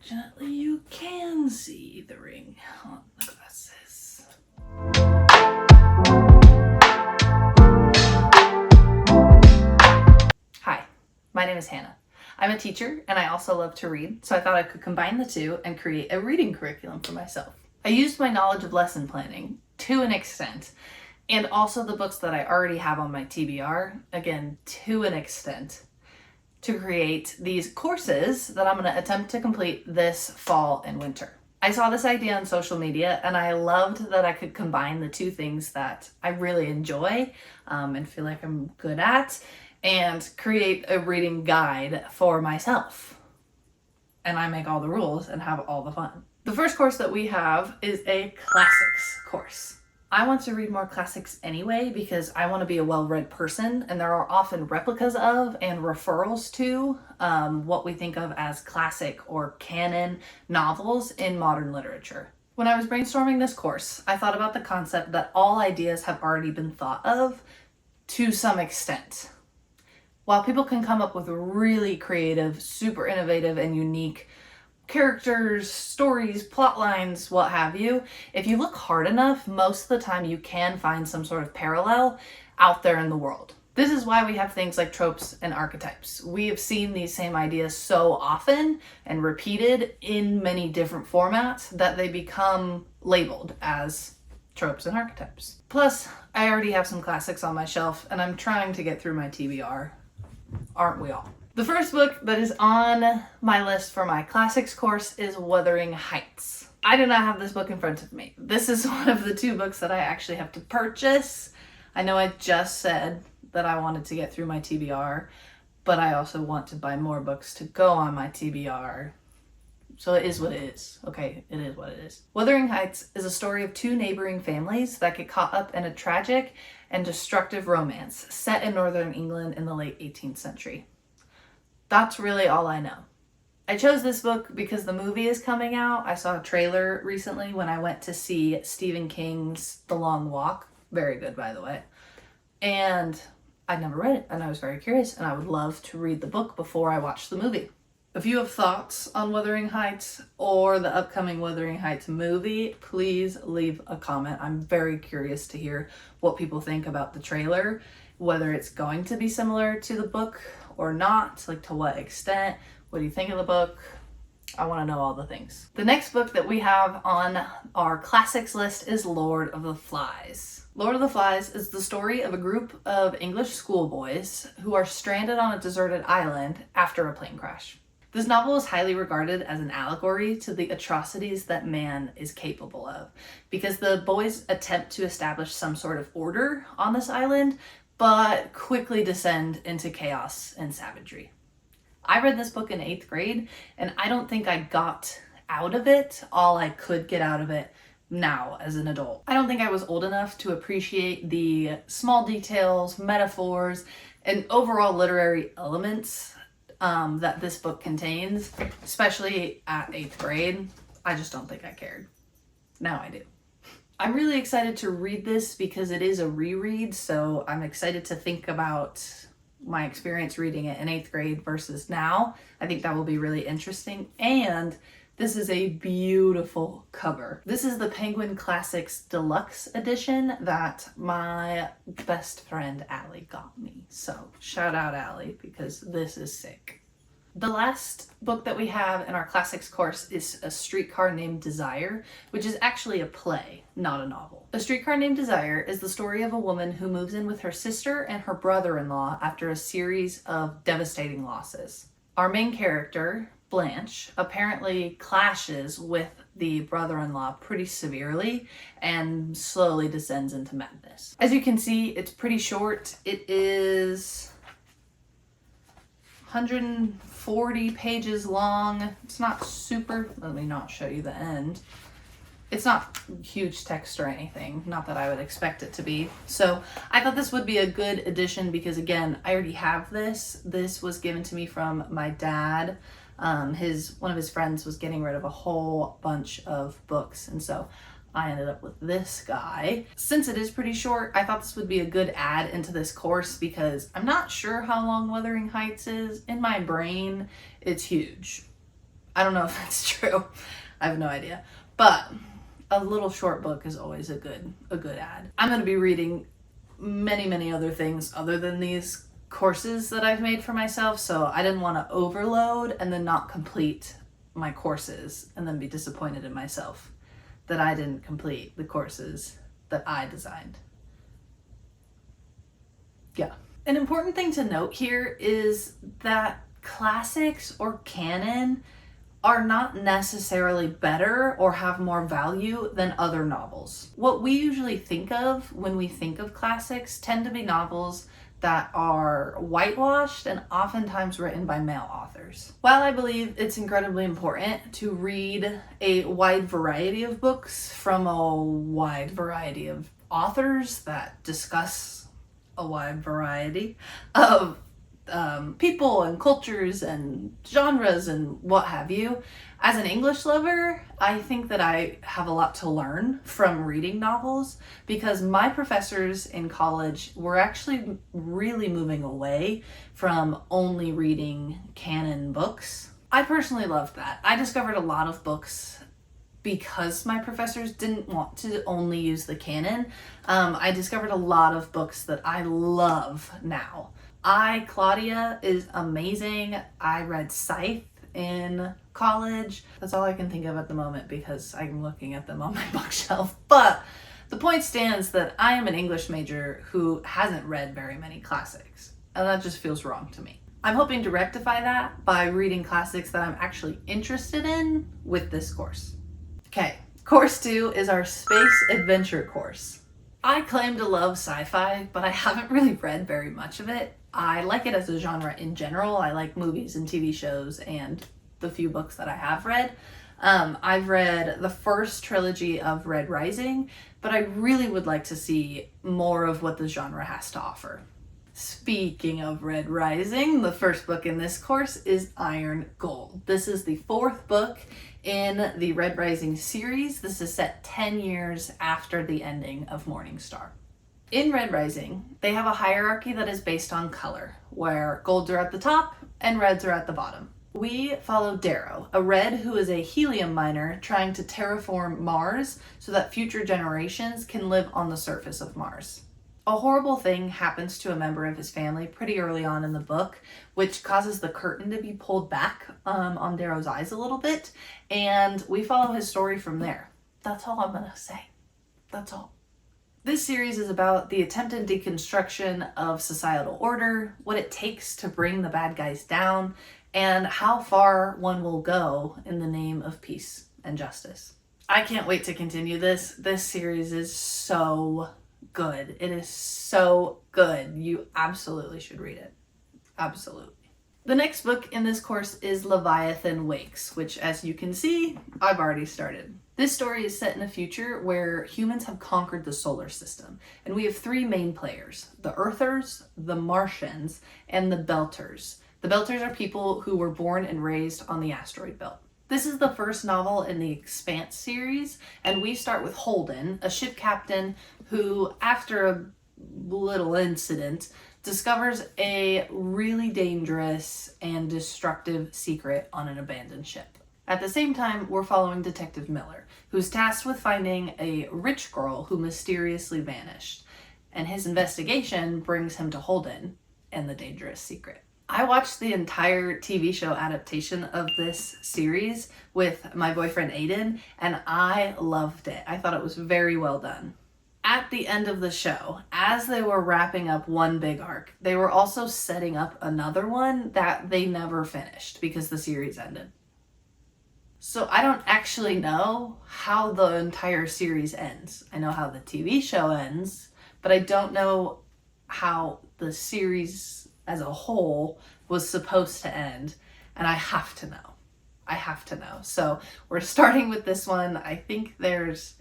Unfortunately, you can see the ring on the glasses. Hi, my name is Hannah. I'm a teacher and I also love to read, so I thought I could combine the two and create a reading curriculum for myself. I used my knowledge of lesson planning to an extent, and also the books that I already have on my TBR, again, to an extent, to create these courses that I'm going to attempt to complete this fall and winter. I saw this idea on social media and I loved that I could combine the two things that I really enjoy and feel like I'm good at, and create a reading guide for myself. And I make all the rules and have all the fun. The first course that we have is a classics course. I want to read more classics anyway because I want to be a well-read person, and there are often replicas of and referrals to what we think of as classic or canon novels in modern literature. When I was brainstorming this course, I thought about the concept that all ideas have already been thought of to some extent. While people can come up with really creative, super innovative, and unique characters, stories, plot lines, what have you, if you look hard enough, most of the time you can find some sort of parallel out there in the world. This is why we have things like tropes and archetypes. We have seen these same ideas so often and repeated in many different formats that they become labeled as tropes and archetypes. Plus, I already have some classics on my shelf and I'm trying to get through my TBR. Aren't we all? The first book that is on my list for my classics course is Wuthering Heights. I do not have this book in front of me. This is one of the two books that I actually have to purchase. I know I just said that I wanted to get through my TBR, but I also want to buy more books to go on my TBR. So it is what it is. Okay, it is what it is. Wuthering Heights is a story of two neighboring families that get caught up in a tragic and destructive romance set in northern England in the late 18th century. That's really all I know. I chose this book because the movie is coming out. I saw a trailer recently when I went to see Stephen King's The Long Walk. Very good, by the way. And I'd never read it, and I was very curious, and I would love to read the book before I watch the movie. If you have thoughts on Wuthering Heights or the upcoming Wuthering Heights movie, please leave a comment. I'm very curious to hear what people think about the trailer, whether it's going to be similar to the book or not, like to what extent. What do you think of the book? I want to know all the things. The next book that we have on our classics list is Lord of the Flies. Lord of the Flies is the story of a group of English schoolboys who are stranded on a deserted island after a plane crash. This novel is highly regarded as an allegory to the atrocities that man is capable of, because the boys attempt to establish some sort of order on this island, but quickly descend into chaos and savagery. I read this book in 8th grade, and I don't think I got out of it all I could get out of it now as an adult. I don't think I was old enough to appreciate the small details, metaphors, and overall literary elements that this book contains, especially at 8th grade. I just don't think I cared. Now I do. I'm really excited to read this because it is a reread, so I'm excited to think about my experience reading it in 8th grade versus now. I think that will be really interesting, and this is a beautiful cover. This is the Penguin Classics Deluxe Edition that my best friend Allie got me. So shout out Allie, because this is sick. The last book that we have in our classics course is A Streetcar Named Desire, which is actually a play, not a novel. A Streetcar Named Desire is the story of a woman who moves in with her sister and her brother-in-law after a series of devastating losses. Our main character, Blanche, apparently clashes with the brother-in-law pretty severely and slowly descends into madness. As you can see, it's pretty short. It is 140 pages long. It's not super, let me not show you the end. It's not huge text or anything, not that I would expect it to be. So I thought this would be a good addition because, again, I already have this. This was given to me from my dad. One of his friends was getting rid of a whole bunch of books, and so I ended up with this guy. Since it is pretty short, I thought this would be a good add into this course because I'm not sure how long Wuthering Heights is. In my brain, it's huge. I don't know if that's true. I have no idea. But a little short book is always a good ad. I'm going to be reading many other things other than these courses that I've made for myself, so I didn't want to overload and then not complete my courses and then be disappointed in myself that I didn't complete the courses that I designed. Yeah. An important thing to note here is that classics or canon are not necessarily better or have more value than other novels. What we usually think of when we think of classics tend to be novels that are whitewashed and oftentimes written by male authors. While I believe it's incredibly important to read a wide variety of books from a wide variety of authors that discuss a wide variety of people and cultures and genres and what have you. As an English lover, I think that I have a lot to learn from reading novels because my professors in college were actually really moving away from only reading canon books. I personally loved that. I discovered a lot of books because my professors didn't want to only use the canon. I discovered a lot of books that I love now. Claudia is amazing. I read Scythe in college. That's all I can think of at the moment because I'm looking at them on my bookshelf. But the point stands that I am an English major who hasn't read very many classics, and that just feels wrong to me. I'm hoping to rectify that by reading classics that I'm actually interested in with this course. Okay, course 2 is our space adventure course. I claim to love sci-fi, but I haven't really read very much of it. I like it as a genre in general. I like movies and TV shows and the few books that I have read. I've read the first trilogy of Red Rising, but I really would like to see more of what the genre has to offer. Speaking of Red Rising, the first book in this course is Iron Gold. This is the 4th book in the Red Rising series. This is set 10 years after the ending of Morningstar. In Red Rising, they have a hierarchy that is based on color, where golds are at the top and reds are at the bottom. We follow Darrow, a red who is a helium miner trying to terraform Mars so that future generations can live on the surface of Mars. A horrible thing happens to a member of his family pretty early on in the book, which causes the curtain to be pulled back on Darrow's eyes a little bit, and we follow his story from there. That's all I'm gonna say. That's all. This series is about the attempted deconstruction of societal order, what it takes to bring the bad guys down, and how far one will go in the name of peace and justice. I can't wait to continue this. This series is so good. It is so good. You absolutely should read it. Absolutely. The next book in this course is Leviathan Wakes, which, as you can see, I've already started. This story is set in a future where humans have conquered the solar system, and we have 3 main players: the Earthers, the Martians, and the Belters. The Belters are people who were born and raised on the asteroid belt. This is the first novel in the Expanse series, and we start with Holden, a ship captain who, after a little incident, discovers a really dangerous and destructive secret on an abandoned ship. At the same time, we're following Detective Miller, who's tasked with finding a rich girl who mysteriously vanished, and his investigation brings him to Holden and the dangerous secret. I watched the entire TV show adaptation of this series with my boyfriend Aiden, and I loved it. I thought it was very well done. At the end of the show, as they were wrapping up one big arc, they were also setting up another one that they never finished because the series ended. So I don't actually know how the entire series ends. I know how the TV show ends, but I don't know how the series as a whole was supposed to end, and I have to know. I have to know. So we're starting with this one. I think there's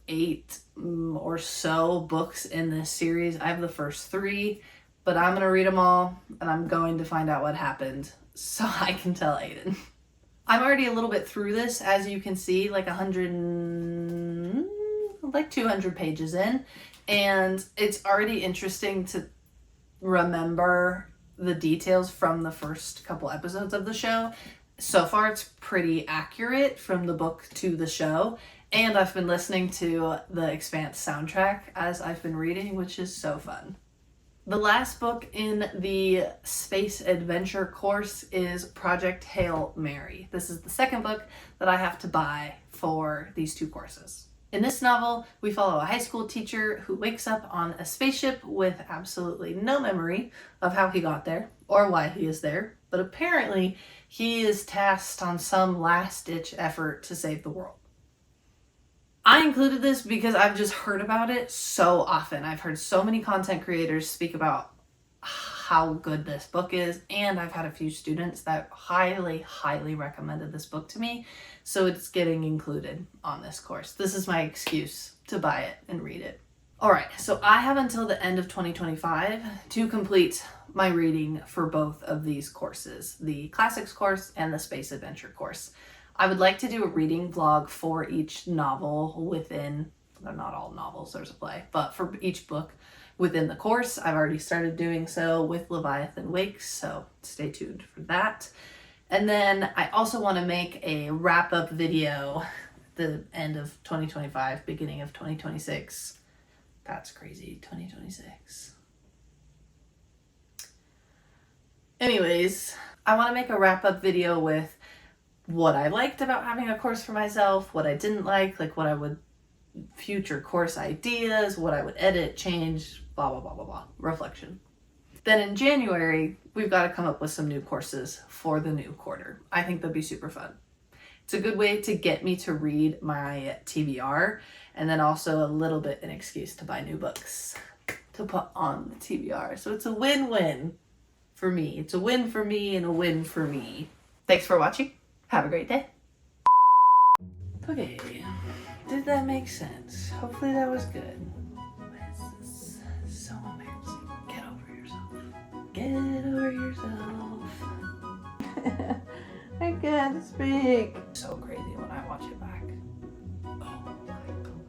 8 or so books in this series. I have the first 3, but I'm going to read them all, and I'm going to find out what happened so I can tell Aiden. I'm already a little bit through this, as you can see, like 200 pages in, and it's already interesting to remember the details from the first couple episodes of the show. So far, it's pretty accurate from the book to the show. And I've been listening to the Expanse soundtrack as I've been reading, which is so fun. The last book in the space adventure course is Project Hail Mary. This is the second book that I have to buy for these two courses. In this novel, we follow a high school teacher who wakes up on a spaceship with absolutely no memory of how he got there or why he is there, but apparently he is tasked on some last-ditch effort to save the world. I included this because I've just heard about it so often. I've heard so many content creators speak about how good this book is, and I've had a few students that highly, highly recommended this book to me, so it's getting included on this course. This is my excuse to buy it and read it. All right, so I have until the end of 2025 to complete my reading for both of these courses, the Classics course and the Space Adventure course. I would like to do a reading vlog for each novel within, not all novels, there's a play, but for each book within the course. I've already started doing so with Leviathan Wakes, so stay tuned for that. And then I also want to make a wrap-up video at the end of 2025, beginning of 2026. That's crazy, 2026. Anyways, I want to make a wrap-up video with what I liked about having a course for myself, what I didn't like what I would, future course ideas, what I would edit, change, blah, blah, blah, blah, blah, reflection. Then in January, we've got to come up with some new courses for the new quarter. I think that'd be super fun. It's a good way to get me to read my TBR, and then also a little bit an excuse to buy new books to put on the TBR. So it's a win-win for me. It's a win for me and a win for me. Thanks for watching. Have a great day. Okay, did that make sense? Hopefully that was good. This is so embarrassing. Get over yourself. Get over yourself. I can't speak. So crazy when I watch it back. Oh my God.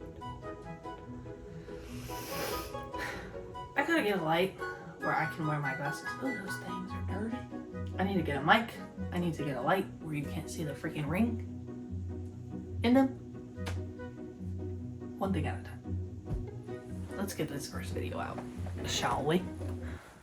I gotta get a light where I can wear my glasses. Oh, those things are dirty. I need to get a mic. I need to get a light where you can't see the freaking ring in them. One thing at a time. Let's get this first video out, shall we?